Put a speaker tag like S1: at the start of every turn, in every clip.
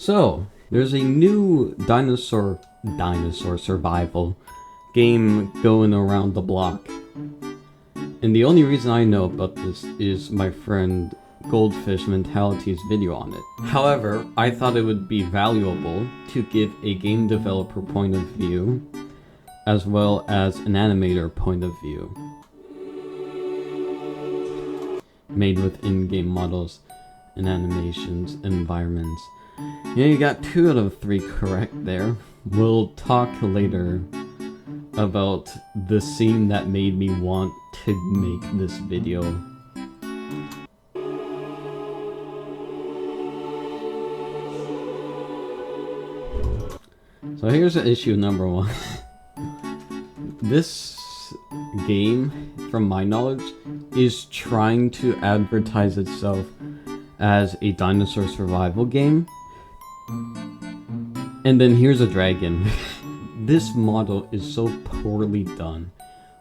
S1: So, there's a new dinosaur survival game going around the block. And the only reason I know about this is my friend Goldfish Mentality's video on it. However, I thought it would be valuable to give a game developer point of view as well as an animator point of view, made with in-game models and animations and environments. Yeah, you got 2 out of 3 correct there. We'll talk later about the scene that made me want to make this video. So here's issue number 1. This game, from my knowledge, is trying to advertise itself as a dinosaur survival game. And then here's a dragon. This model is so poorly done.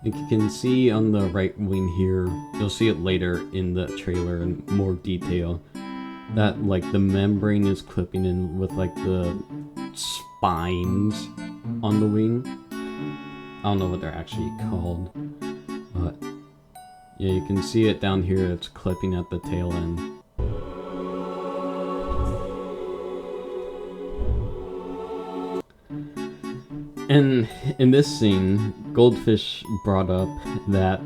S1: Like you can see on the right wing here, you'll see it later in the trailer in more detail, that like the membrane is clipping in with like the spines on the wing. I don't know what they're actually called, but yeah, you can see it down here, it's clipping at the tail end. And in this scene, Goldfish brought up that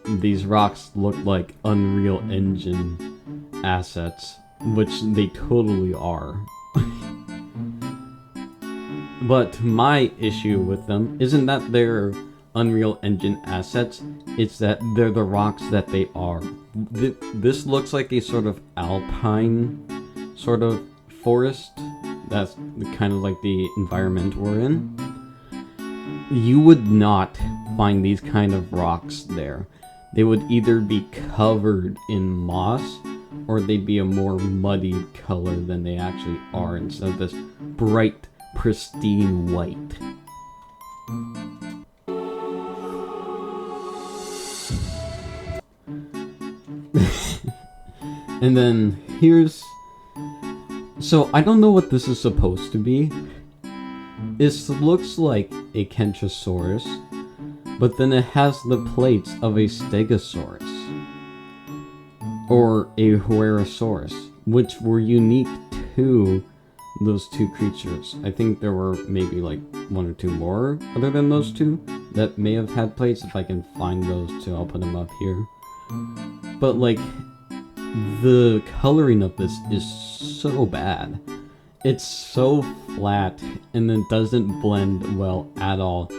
S1: these rocks look like Unreal Engine assets, which they totally are. But my issue with them isn't that they're Unreal Engine assets, it's that they're the rocks that they are. This looks like a sort of alpine sort of forest. That's kind of like the environment we're in. You would not find these kind of rocks there. They would either be covered in moss, or they'd be a more muddy color than they actually are, instead of this bright, pristine white. And then here's... So I don't know what this is supposed to be. It looks like a Kentrosaurus, but then it has the plates of a Stegosaurus or a Huerosaurus, which were unique to those 2 creatures. I think there were maybe like 1 or 2 more other than those 2 that may have had plates. If I can find those 2, I'll put them up here. But like, the coloring of this is so bad. It's so flat and it doesn't blend well at all.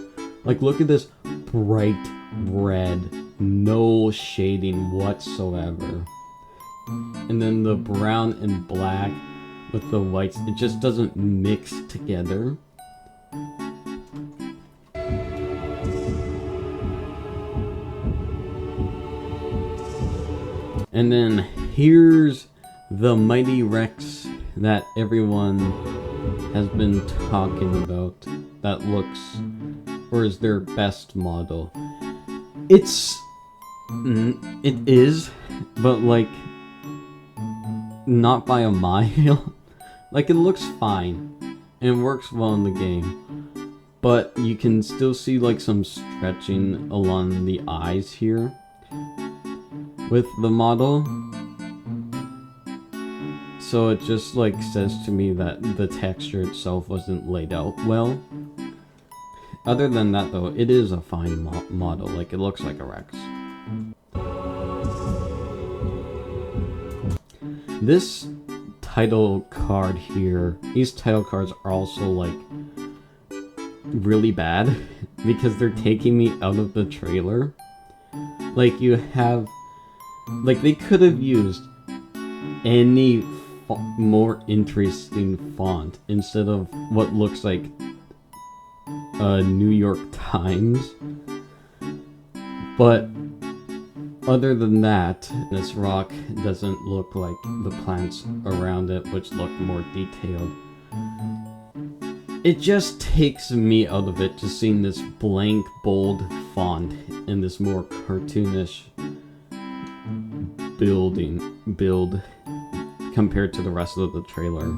S1: Like, look at this bright red, no shading whatsoever. And then the brown and black with the whites, it just doesn't mix together. And then here's the Mighty Rex that everyone has been talking about, that looks, or is their best model. It is, but like, not by a mile. Like, it looks fine, and it works well in the game, but you can still see like some stretching along the eyes here with the model. So it just like says to me that the texture itself wasn't laid out well. Other than that though, it is a fine model, like it looks like a Rex. This title card here, these title cards are also like really bad because they're taking me out of the trailer. Like, you have, like, they could have used any more interesting font instead of what looks like a New York Times. But other than that, this rock doesn't look like the plants around it, which look more detailed. It just takes me out of it, just seeing this blank, bold font and this more cartoonish build compared to the rest of the trailer.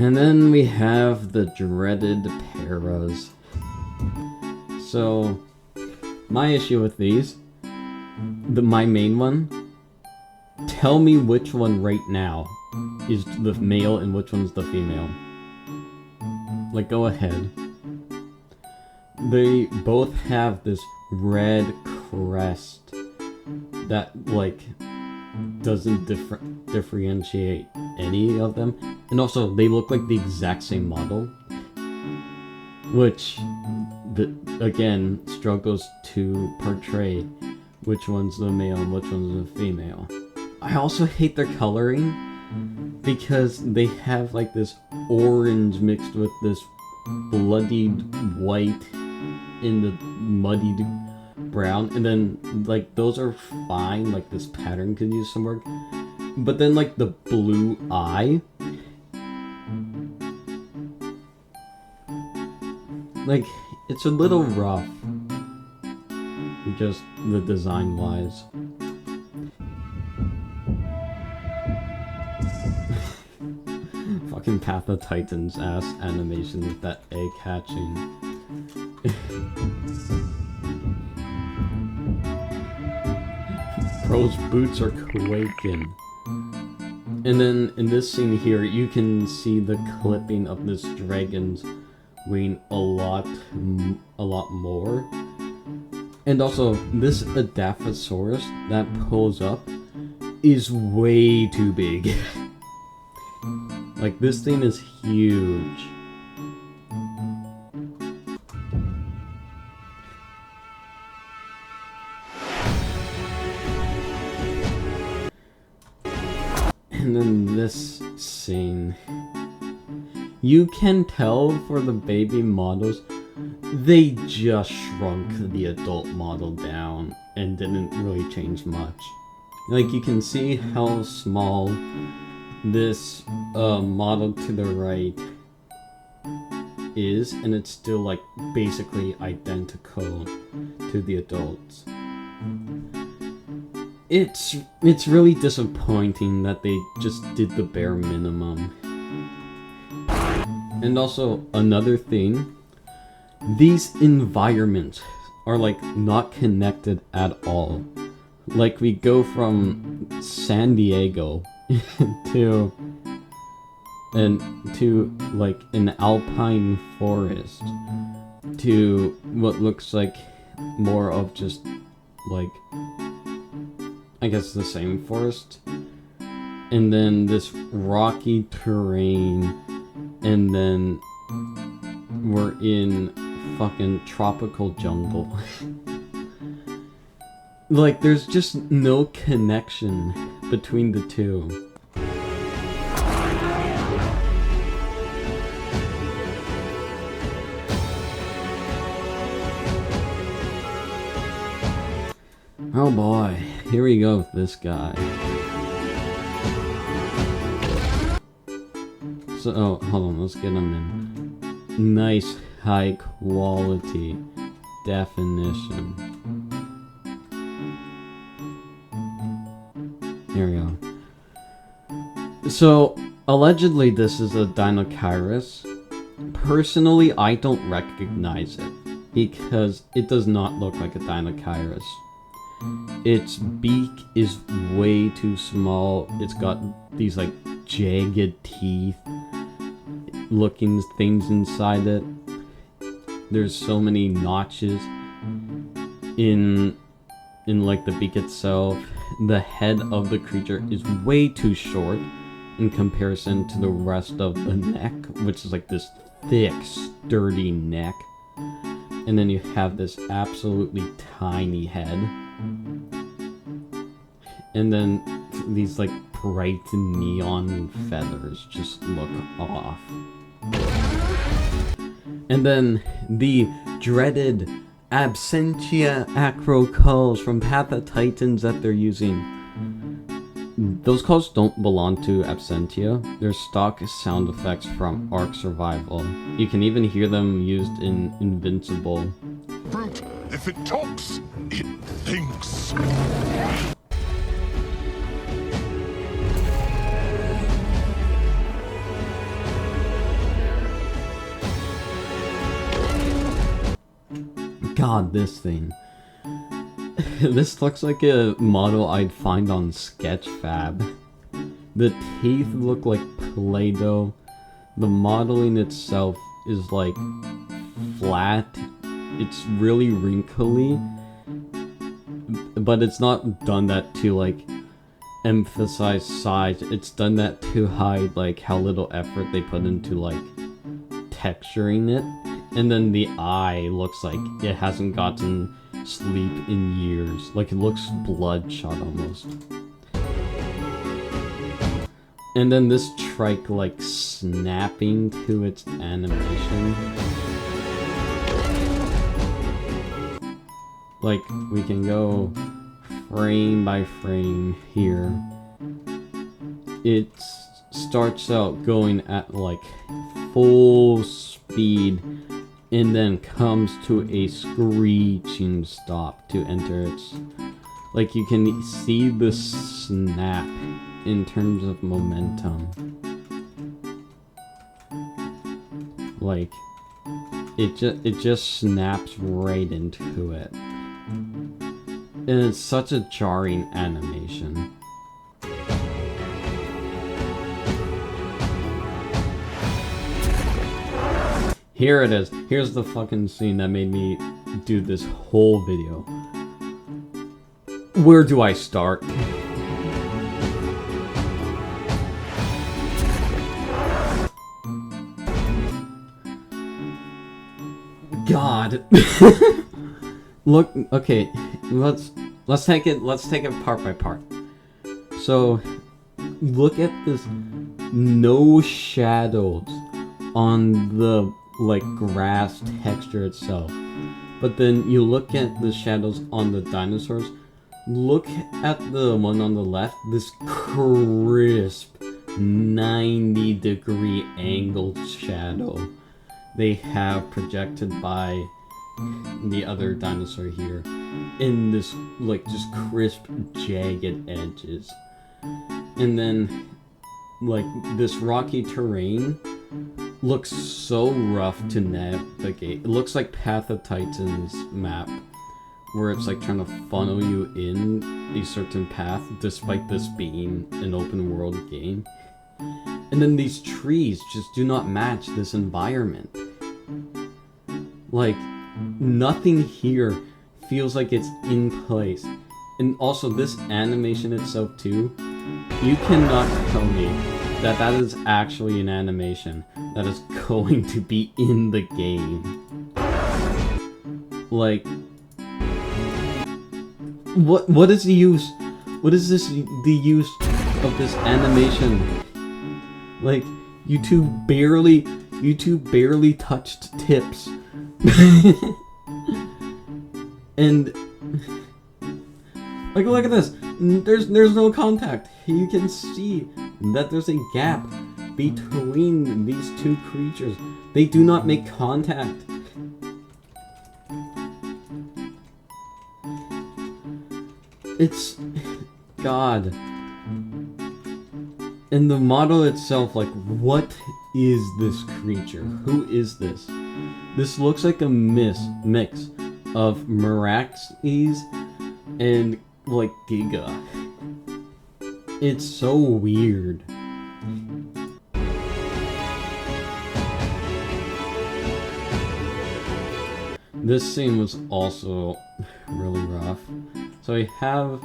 S1: And then we have the dreaded paras. So, my issue with these, my main one, tell me which one right now is the male and which one's the female. Like, go ahead. They both have this red crest that, like, doesn't differentiate any of them. And also, they look like the exact same model. Which, again, struggles to portray which one's the male and which one's the female. I also hate their coloring because they have like this orange mixed with this bloodied white in the muddied brown, and then like those are fine, like this pattern could use some work, but then like the blue eye, like it's a little rough, just the design wise. Fucking Path of Titans ass animation with that egg hatching. Bro's boots are quaking. And then in this scene here, you can see the clipping of this dragon's weighing a lot more. And also, this Adaphosaurus that pulls up is way too big. Like, this thing is huge. And then this scene. You can tell for the baby models, they just shrunk the adult model down and didn't really change much. Like, you can see how small this model to the right is, and it's still like basically identical to the adults. It's really disappointing that they just did the bare minimum. And also another thing, these environments are like not connected at all. Like, we go from San Diego to like an alpine forest to what looks like more of just like, I guess, the same forest, and then this rocky terrain, and then we're in fucking tropical jungle. Like, there's just no connection between the two. Oh boy, here we go with this guy. So, oh, hold on, let's get him in nice high quality definition. Here we go. So, allegedly this is a Deinocheirus. Personally, I don't recognize it because it does not look like a Deinocheirus. Its beak is way too small. It's got these like jagged teeth looking things inside it. There's so many notches in like the beak itself. The head of the creature is way too short in comparison to the rest of the neck, which is like this thick, sturdy neck. And then you have this absolutely tiny head. And then these like bright neon feathers just look off. And then the dreaded Absentia acro-calls from Path of Titans that they're using. Those calls don't belong to Absentia. They're stock sound effects from Ark Survival. You can even hear them used in Invincible.
S2: Brute, if it talks, it thinks.
S1: God, this thing. This looks like a model I'd find on Sketchfab. The teeth look like Play-Doh. The modeling itself is like flat. It's really wrinkly, but it's not done that to like emphasize size. It's done that to hide like how little effort they put into like texturing it. And then the eye looks like it hasn't gotten sleep in years. Like it looks bloodshot almost. And then this trike like snapping to its animation. Like we can go frame by frame here. It starts out going at like full speed and then comes to a screeching stop to enter its... Like you can see the snap in terms of momentum. Like it just snaps right into it. And it's such a jarring animation. Here it is. Here's the fucking scene that made me do this whole video. Where do I start? God. Look, okay, let's take it part by part. So, look at this, no shadows on the like grass texture itself. But then you look at the shadows on the dinosaurs. Look at the one on the left, this crisp 90-degree angled shadow they have projected by the other dinosaur here in this like just crisp jagged edges. And then like this rocky terrain looks so rough to navigate. It looks like Path of Titans map where it's like trying to funnel you in a certain path despite this being an open world game. And then these trees just do not match this environment. Like, nothing here feels like it's in place. And also this animation itself too, you cannot tell me that that is actually an animation that is going to be in the game. Like, what is the use? What is this, the use of this animation? Like, you two barely touched tips. And like, look at this. There's no contact. You can see that there's a gap between these two creatures. They do not make contact. It's... God. And the model itself, like, what is this creature? Who is this? This looks like a mix of Meraxes and, like, Giga. It's so weird. This scene was also really rough. So we have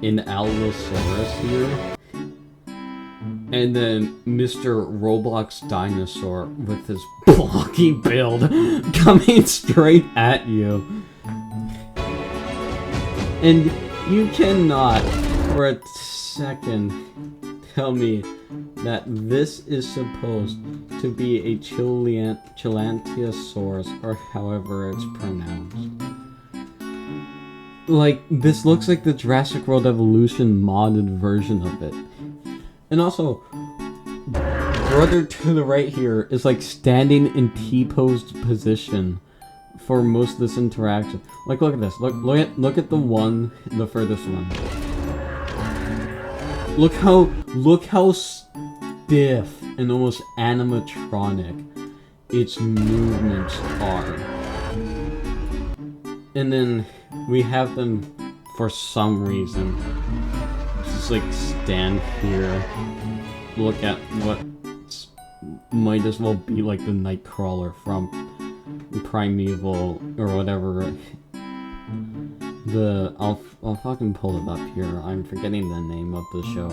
S1: an Allosaurus here. And then Mr. Roblox Dinosaur with his blocky build coming straight at you. And you cannot, for a second, tell me that this is supposed to be a Chilanthiosaurus, or however it's pronounced. Like, this looks like the Jurassic World Evolution modded version of it. And also, brother to the right here is like standing in T-posed position for most of this interaction. Like, look at this. Look at the one, the furthest one. Look how stiff and almost animatronic its movements are. And then we have them, for some reason, just like stand here, look at what might as well be like the Nightcrawler from Primeval or whatever. I'll fucking pull it up here. I'm forgetting the name of the show.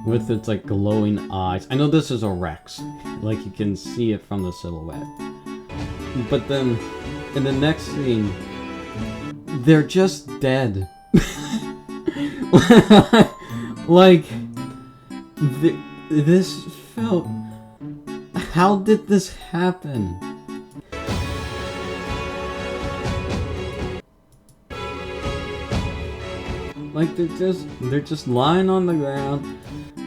S1: With its like glowing eyes. I know this is a Rex. Like you can see it from the silhouette. But then in the next scene, they're just dead. Like this felt. How did this happen? Like they're just lying on the ground.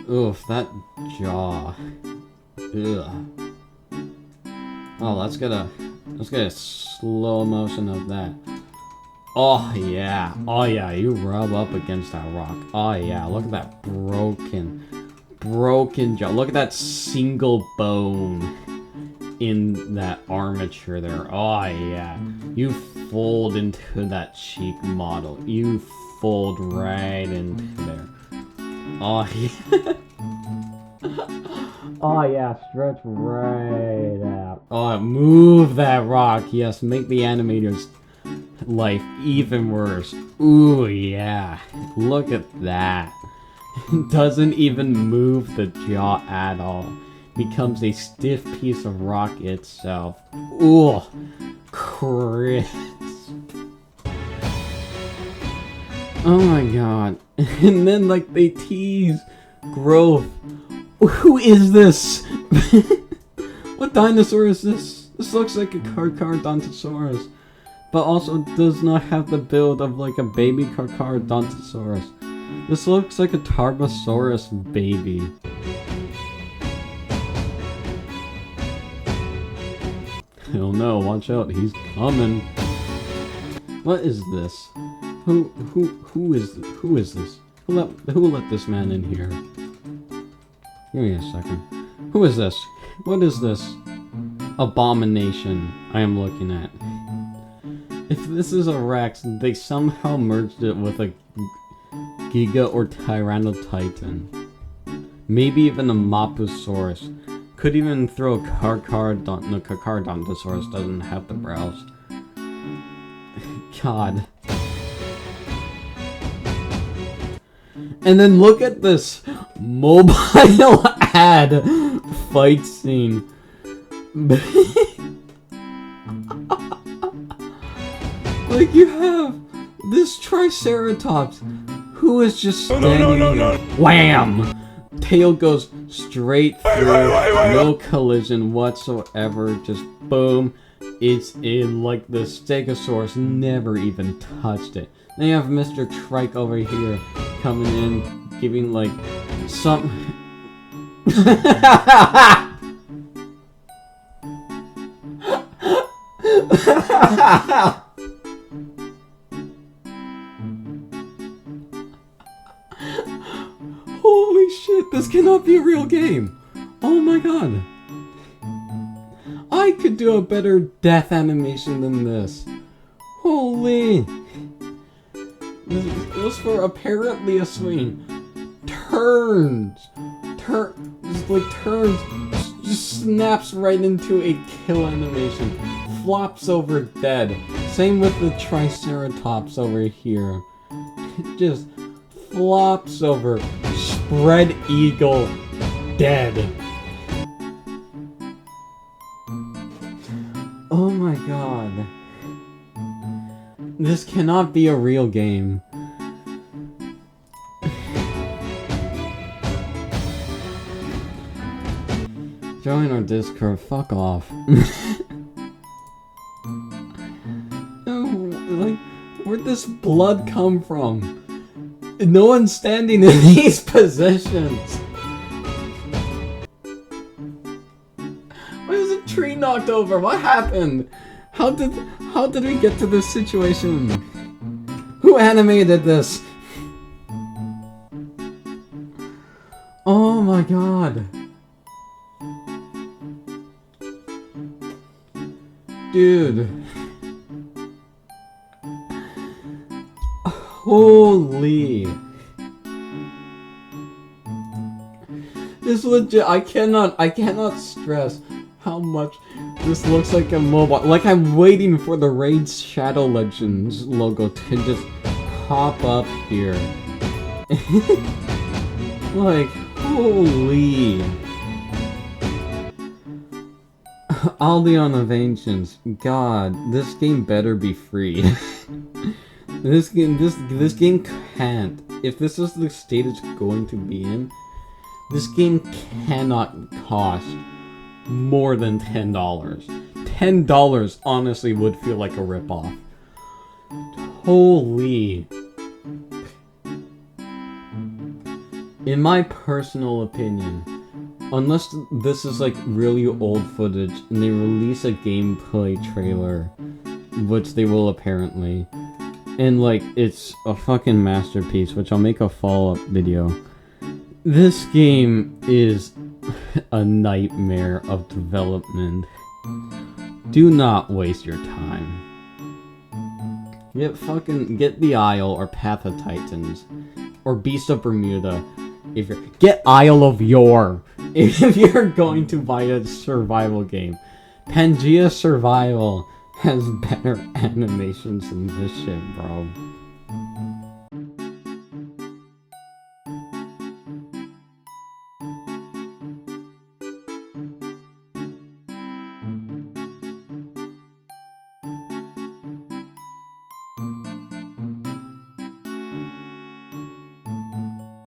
S1: Oof, that jaw. Ugh. Oh, let's get a slow motion of that. Oh yeah, you rub up against that rock. Oh yeah, look at that broken jaw. Look at that single bone in that armature there. Oh yeah, you fold into that cheek model. You fold right into there. Oh yeah. Oh yeah, stretch right out. Oh, move that rock. Yes, make the animator's life even worse. Ooh yeah, look at that. Doesn't even move the jaw at all. Becomes a stiff piece of rock itself. Ooh, crisp. Oh my god. And then like they tease growth. Who is this? What dinosaur is this? This looks like a Carcharodontosaurus, but also does not have the build of like a baby Carcharodontosaurus. This looks like a Tarbosaurus baby. Hell no, watch out, he's coming. What is this? Who is this? Who let this man in here? Give me a second. Who is this? What is this abomination I am looking at? If this is a Rex, they somehow merged it with a Giga or Tyrannotitan. Maybe even a Mapusaurus. Could even throw a Carcharodontosaurus doesn't have the brows. God. And then look at this mobile ad fight scene. Like you have this Triceratops who is just standing here. Wham! Tail goes straight through, no collision whatsoever, just boom. It's in like the Stegosaurus never even touched it. Then you have Mr. Trike over here coming in, giving like some. Holy shit, this cannot be a real game. Oh my god. I could do a better death animation than this. Holy. This was for apparently a swing. Turns, just snaps right into a kill animation. Flops over dead. Same with the Triceratops over here. It just flops over. Spread eagle. Dead. Oh my god. This cannot be a real game. Join our Discord, fuck off. No, like, where'd this blood come from? No one's standing in these positions. Why is the tree knocked over? What happened? How did we get to this situation? Who animated this? Oh my god. Dude. Holy. This legit, I cannot stress how much this looks like a mobile. Like I'm waiting for the Raid Shadow Legends logo to just pop up here. Like, holy. Aldian of Ancients. God, this game better be free. This game can't. If this is the state it's going to be in, this game cannot cost more than $10. $10 honestly would feel like a ripoff. Holy. In my personal opinion, unless this is like really old footage and they release a gameplay trailer, which they will apparently, and like it's a fucking masterpiece, which I'll make a follow-up video, this game is a nightmare of development. Do not waste your time. Get the Isle or Path of Titans or Beast of Bermuda. Get Isle of Yore if you're going to buy a survival game. Pangea Survival has better animations than this shit, bro.